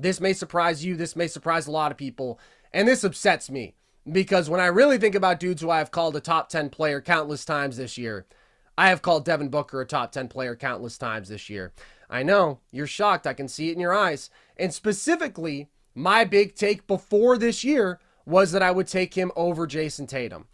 This may surprise you. This may surprise a lot of people. And this upsets me because when I really think about dudes who I have called a top 10 player countless times this year, I have called Devin Booker a top 10 player countless times this year. I know, you're shocked. I can see it in your eyes. And specifically, my big take before this year was that I would take him over Jayson Tatum.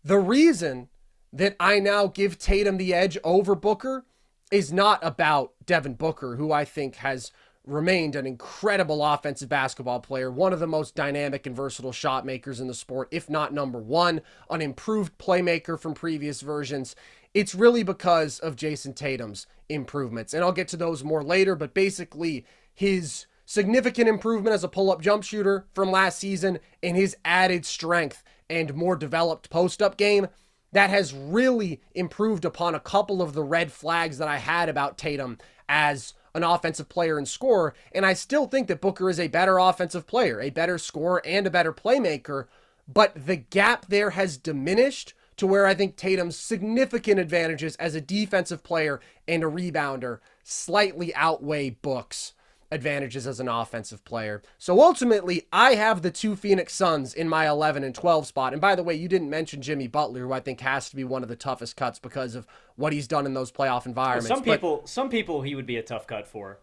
The reason that I now give Tatum the edge over Booker is not about Devin Booker, who I think has remained an incredible offensive basketball player, one of the most dynamic and versatile shot makers in the sport, if not number one, an improved playmaker from previous versions. It's really because of Jayson Tatum's improvements. And I'll get to those more later, but basically his significant improvement as a pull-up jump shooter from last season and his added strength and more developed post-up game, that has really improved upon a couple of the red flags that I had about Tatum as an offensive player and scorer. And I still think that Booker is a better offensive player, a better scorer, and a better playmaker. But the gap there has diminished to where I think Tatum's significant advantages as a defensive player and a rebounder slightly outweigh Book's advantages as an offensive player. So ultimately, I have the two Phoenix Suns in my 11 and 12 spot. And by the way, you didn't mention Jimmy Butler, who I think has to be one of the toughest cuts because of what he's done in those playoff environments. Well, some people he would be a tough cut for.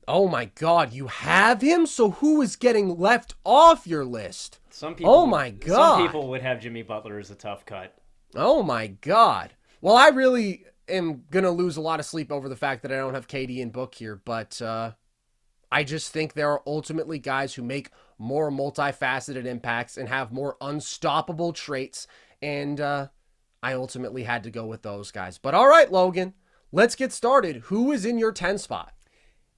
Oh my God, you have him? So who is getting left off your list? Some people. Oh my God. Some people would have Jimmy Butler as a tough cut. Oh my God. Well, I really am going to lose a lot of sleep over the fact that I don't have KD and Book here, but I just think there are ultimately guys who make more multifaceted impacts and have more unstoppable traits, and I ultimately had to go with those guys. But all right, Logan, let's get started. Who is in your 10 spot?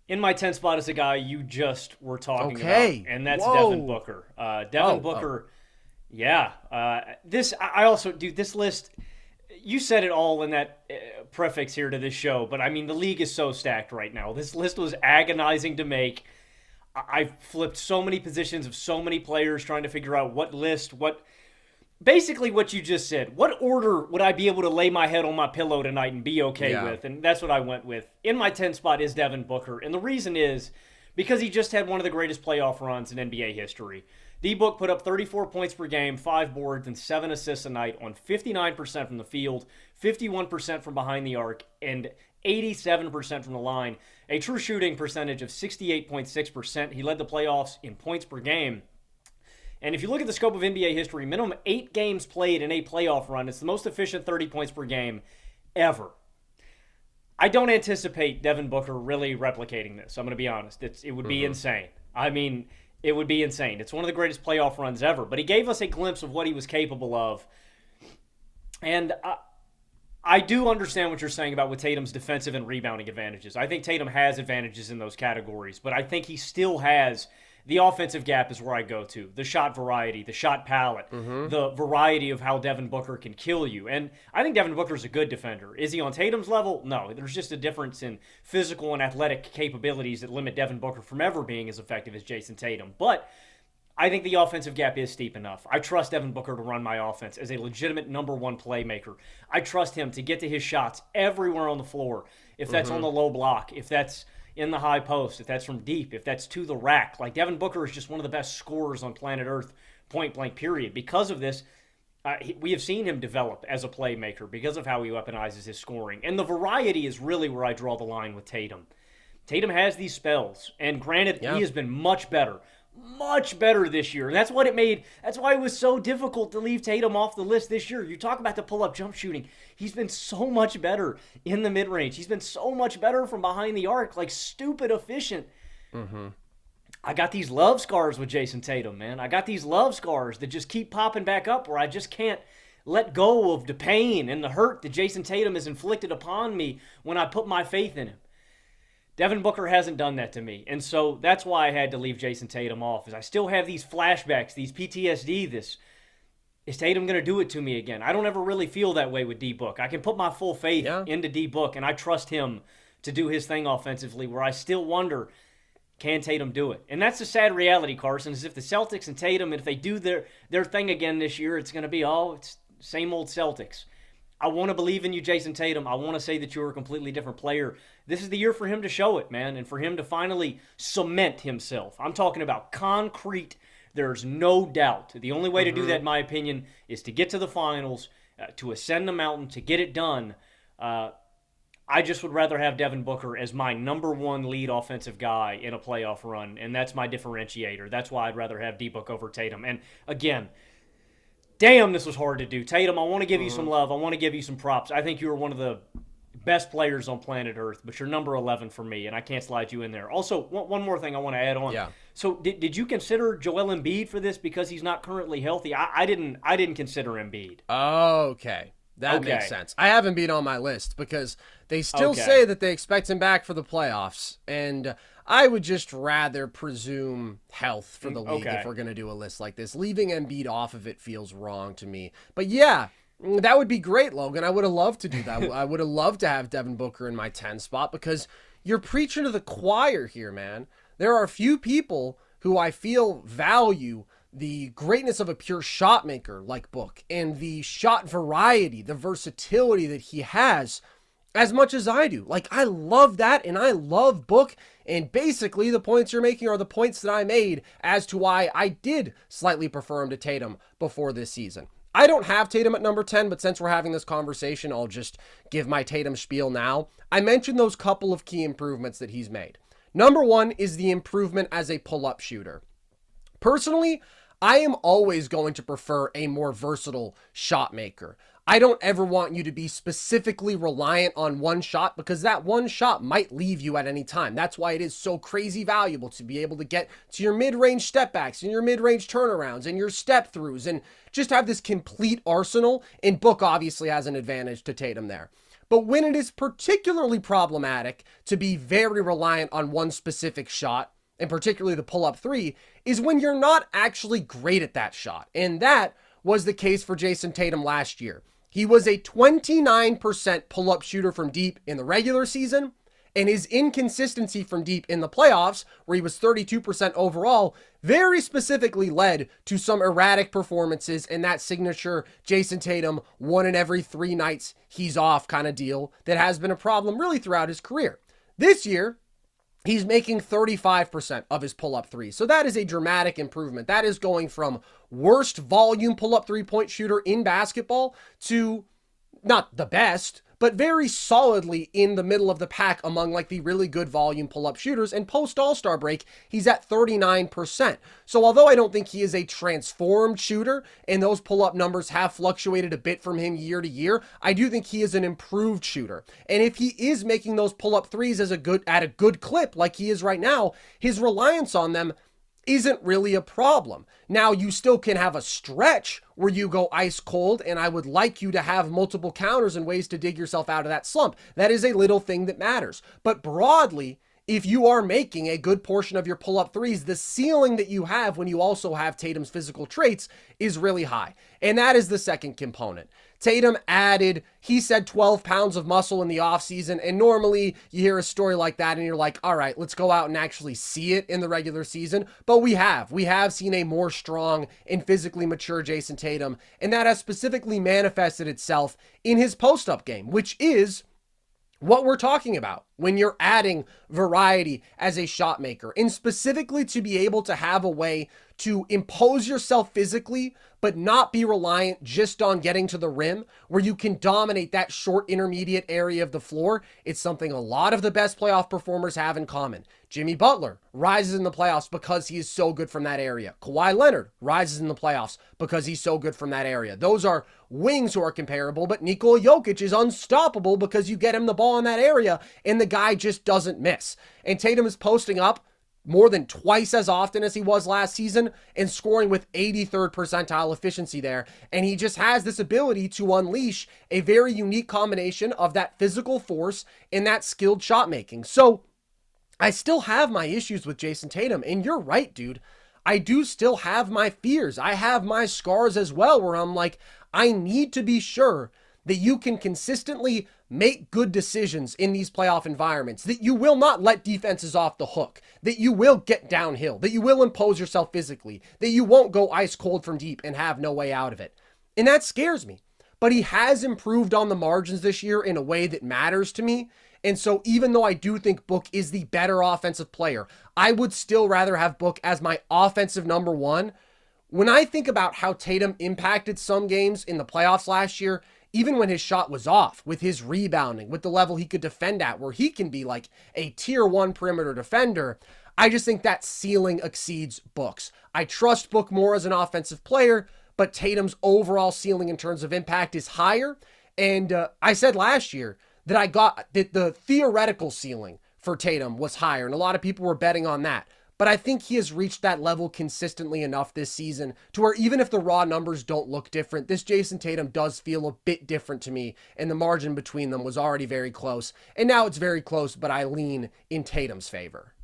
In my 10 spot is a guy you just were talking about, and that's Devin Booker. Devin Booker, yeah. This list, you said it all in that prefix here to this show, but I mean, the league is so stacked right now. This list was agonizing to make. I flipped so many positions of so many players trying to figure out basically what you just said. What order would I be able to lay my head on my pillow tonight and be okay with? And that's what I went with. In my 10 spot is Devin Booker. And the reason is because he just had one of the greatest playoff runs in NBA history. D-Book put up 34 points per game, 5 boards, and 7 assists a night on 59% from the field, 51% from behind the arc, and 87% from the line. A true shooting percentage of 68.6%. He led the playoffs in points per game. And if you look at the scope of NBA history, minimum 8 games played in a playoff run, it's the most efficient 30 points per game ever. I don't anticipate Devin Booker really replicating this. I'm going to be honest. It would be insane. I mean, it would be insane. It's one of the greatest playoff runs ever. But he gave us a glimpse of what he was capable of. And I do understand what you're saying about with Tatum's defensive and rebounding advantages. I think Tatum has advantages in those categories. But I think he still has the offensive gap is where I go to. The shot variety, the shot palette, the variety of how Devin Booker can kill you. And I think Devin Booker's a good defender. Is he on Tatum's level? No. There's just a difference in physical and athletic capabilities that limit Devin Booker from ever being as effective as Jayson Tatum. But I think the offensive gap is steep enough. I trust Devin Booker to run my offense as a legitimate number one playmaker. I trust him to get to his shots everywhere on the floor. If that's on the low block, if that's in the high post, if that's from deep, if that's to the rack. Like, Devin Booker is just one of the best scorers on planet Earth, point blank, period. Because of this, we have seen him develop as a playmaker because of how he weaponizes his scoring. And the variety is really where I draw the line with Tatum. Tatum has these spells, and granted, he has been much better this year. That's why it was so difficult to leave Tatum off the list this year. You talk about the pull-up jump shooting. He's been so much better in the mid-range. He's been so much better from behind the arc, like stupid efficient. I got these love scars with Jayson Tatum, man. I got these love scars that just keep popping back up where I just can't let go of the pain and the hurt that Jayson Tatum has inflicted upon me when I put my faith in him. Devin Booker hasn't done that to me, and so that's why I had to leave Jayson Tatum off, is I still have these flashbacks, these PTSD, is Tatum going to do it to me again? I don't ever really feel that way with D-Book. I can put my full faith into D-Book, and I trust him to do his thing offensively, where I still wonder, can Tatum do it? And that's the sad reality, Carson, is if the Celtics and Tatum, if they do their thing again this year, it's going to be, it's same old Celtics. I want to believe in you, Jayson Tatum. I want to say that you're a completely different player. This is the year for him to show it, man, and for him to finally cement himself. I'm talking about concrete. There's no doubt. The only way to do that, in my opinion, is to get to the finals, to ascend the mountain, to get it done. I just would rather have Devin Booker as my number one lead offensive guy in a playoff run, and that's my differentiator. That's why I'd rather have D-Book over Tatum. And again, damn, this was hard to do. Tatum, I want to give you some love. I want to give you some props. I think you are one of the best players on planet Earth, but you're number 11 for me, and I can't slide you in there. Also, one more thing I want to add on. Yeah. So did you consider Joel Embiid for this because he's not currently healthy? I didn't consider Embiid. Okay. That makes sense. I have Embiid on my list because they still say that they expect him back for the playoffs, and I would just rather presume health for the league if we're going to do a list like this. Leaving Embiid off of it feels wrong to me. But yeah, that would be great, Logan. I would have loved to do that. I would have loved to have Devin Booker in my 10 spot because you're preaching to the choir here, man. There are a few people who I feel value the greatness of a pure shot maker like Book and the shot variety, the versatility that he has as much as I do. Like, I love that, and I love Book, and basically the points you're making are the points that I made as to why I did slightly prefer him to Tatum before this season. I don't have Tatum at number 10, but since we're having this conversation, I'll just give my Tatum spiel now. I mentioned those couple of key improvements that he's made. Number one is the improvement as a pull-up shooter. Personally, I am always going to prefer a more versatile shot maker. I don't ever want you to be specifically reliant on one shot because that one shot might leave you at any time. That's why it is so crazy valuable to be able to get to your mid-range step backs and your mid-range turnarounds and your step throughs and just have this complete arsenal. And Book obviously has an advantage to Tatum there. But when it is particularly problematic to be very reliant on one specific shot, and particularly the pull-up three, is when you're not actually great at that shot. And that was the case for Jayson Tatum last year. He was a 29% pull-up shooter from deep in the regular season, and his inconsistency from deep in the playoffs, where he was 32% overall, very specifically led to some erratic performances in that signature Jayson Tatum 1 in every 3 nights he's off kind of deal that has been a problem really throughout his career. This year, he's making 35% of his pull-up threes. So that is a dramatic improvement. That is going from worst volume pull-up three-point shooter in basketball to not the best, but very solidly in the middle of the pack among like the really good volume pull-up shooters. And post All-Star break, he's at 39%. So although I don't think he is a transformed shooter and those pull-up numbers have fluctuated a bit from him year to year, I do think he is an improved shooter. And if he is making those pull-up threes at a good clip like he is right now, his reliance on them isn't really a problem. Now, you still can have a stretch where you go ice cold, and I would like you to have multiple counters and ways to dig yourself out of that slump. That is a little thing that matters. But broadly, if you are making a good portion of your pull-up threes, the ceiling that you have when you also have Tatum's physical traits is really high. And that is the second component. Tatum added, he said 12 pounds of muscle in the offseason, and normally you hear a story like that and you're like, all right, let's go out and actually see it in the regular season. But we have seen a more strong and physically mature Jayson Tatum, and that has specifically manifested itself in his post-up game, which is what we're talking about when you're adding variety as a shot maker, and specifically to be able to have a way to impose yourself physically, but not be reliant just on getting to the rim, where you can dominate that short intermediate area of the floor. It's something a lot of the best playoff performers have in common. Jimmy Butler rises in the playoffs because he is so good from that area. Kawhi Leonard rises in the playoffs because he's so good from that area. Those are wings who are comparable, but Nikola Jokic is unstoppable because you get him the ball in that area and the guy just doesn't miss. And Tatum is posting up more than twice as often as he was last season and scoring with 83rd percentile efficiency there. And he just has this ability to unleash a very unique combination of that physical force and that skilled shot making. So I still have my issues with Jayson Tatum, and you're right, dude. I do still have my fears. I have my scars as well, where I'm like, I need to be sure that you can consistently make good decisions in these playoff environments, that you will not let defenses off the hook, that you will get downhill, that you will impose yourself physically, that you won't go ice cold from deep and have no way out of it. And that scares me. but he has improved on the margins this year in a way that matters to me. And so even though I do think Book is the better offensive player, I would still rather have Book as my offensive number one. When I think about how Tatum impacted some games in the playoffs last year, even when his shot was off, with his rebounding, with the level he could defend at, where he can be like a tier 1 perimeter defender, I just think that ceiling exceeds Book's. I trust Book more as an offensive player, but Tatum's overall ceiling in terms of impact is higher. And I said last year that I got that the theoretical ceiling for Tatum was higher, and a lot of people were betting on that. But I think he has reached that level consistently enough this season to where even if the raw numbers don't look different, this Jayson Tatum does feel a bit different to me, and the margin between them was already very close. And now it's very close, but I lean in Tatum's favor.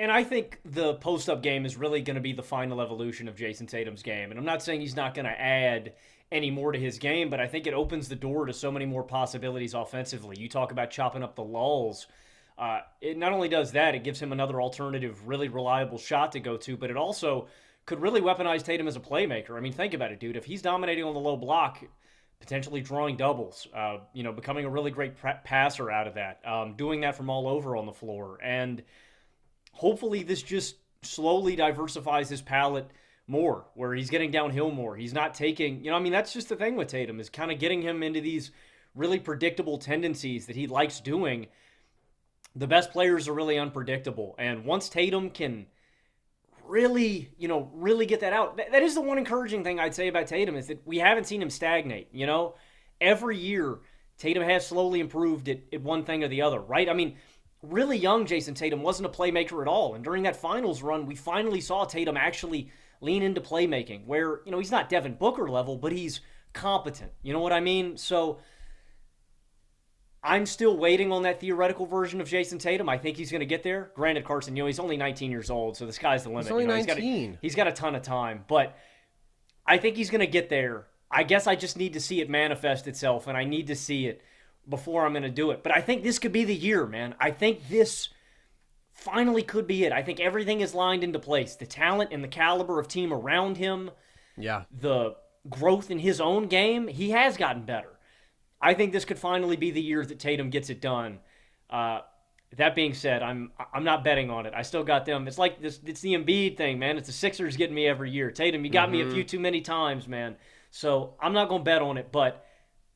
And I think the post-up game is really going to be the final evolution of Jayson Tatum's game. And I'm not saying he's not going to add any more to his game, but I think it opens the door to so many more possibilities offensively. You talk about chopping up the lulls. It not only does that, it gives him another alternative, really reliable shot to go to, but it also could really weaponize Tatum as a playmaker. I mean, think about it, dude. If he's dominating on the low block, potentially drawing doubles, becoming a really great passer out of that, doing that from all over on the floor. And hopefully this just slowly diversifies his palette more, where he's getting downhill more. He's not taking, that's just the thing with Tatum, is kind of getting him into these really predictable tendencies that he likes doing. The best players are really unpredictable. And once Tatum can really get that out, that is the one encouraging thing I'd say about Tatum, is that we haven't seen him stagnate. Every year, Tatum has slowly improved at one thing or the other, right? I mean, really young Jayson Tatum wasn't a playmaker at all. And during that finals run, we finally saw Tatum actually lean into playmaking, where, he's not Devin Booker level, but he's competent. You know what I mean? So I'm still waiting on that theoretical version of Jayson Tatum. I think he's going to get there. Granted, Carson, he's only 19 years old, so the sky's the limit. He's only 19. He's got a ton of time, but I think he's going to get there. I guess I just need to see it manifest itself, and I need to see it before I'm going to do it. But I think this could be the year, man. I think this finally could be it. I think everything is lined into place. The talent and the caliber of team around him. Yeah. The growth in his own game. He has gotten better. I think this could finally be the year that Tatum gets it done. That being said, I'm not betting on it. I still got them. It's like this. It's the Embiid thing, man. It's the Sixers getting me every year. Tatum, you got me a few too many times, man. So I'm not going to bet on it, but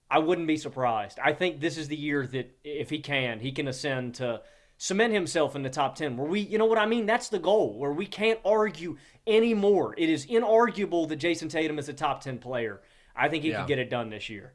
I wouldn't be surprised. I think this is the year that if he can ascend to cement himself in the top 10, where we, you know what I mean? That's the goal, where we can't argue anymore. It is inarguable that Jayson Tatum is a top 10 player. I think he could get it done this year.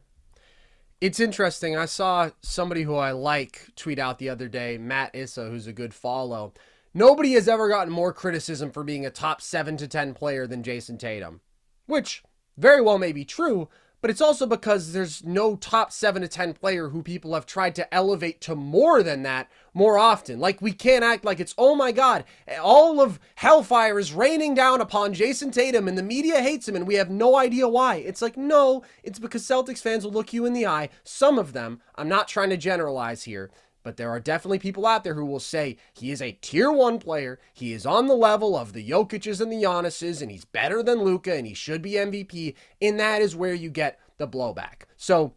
It's interesting. I saw somebody who I like tweet out the other day, Matt Issa, who's a good follow. Nobody has ever gotten more criticism for being a top 7 to 10 player than Jayson Tatum, which very well may be true, but it's also because there's no top 7 to 10 player who people have tried to elevate to more than that more often. Like, we can't act like it's, oh my God, all of hellfire is raining down upon Jayson Tatum and the media hates him and we have no idea why. It's like, no, it's because Celtics fans will look you in the eye. Some of them, I'm not trying to generalize here, but there are definitely people out there who will say he is a tier 1 player. He is on the level of the Jokic's and the Giannis's, and he's better than Luka, and he should be MVP. And that is where you get the blowback. So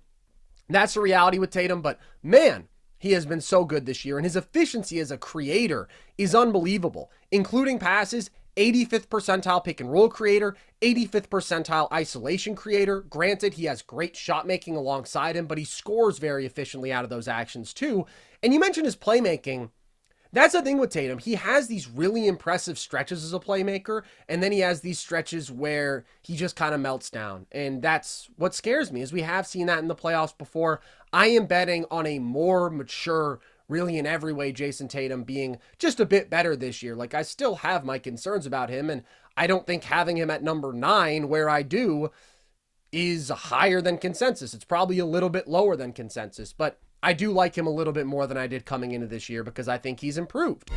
that's the reality with Tatum. But man, he has been so good this year, and his efficiency as a creator is unbelievable, including passes. 85th percentile pick and roll creator, 85th percentile isolation creator. Granted, he has great shot making alongside him, but he scores very efficiently out of those actions too. And you mentioned his playmaking. That's the thing with Tatum. He has these really impressive stretches as a playmaker, and then he has these stretches where he just kind of melts down. And that's what scares me, is we have seen that in the playoffs before. I am betting on a more mature, really in every way, Jayson Tatum being just a bit better this year. Like, I still have my concerns about him, and I don't think having him at number 9, where I do, is higher than consensus. It's probably a little bit lower than consensus, but I do like him a little bit more than I did coming into this year because I think he's improved.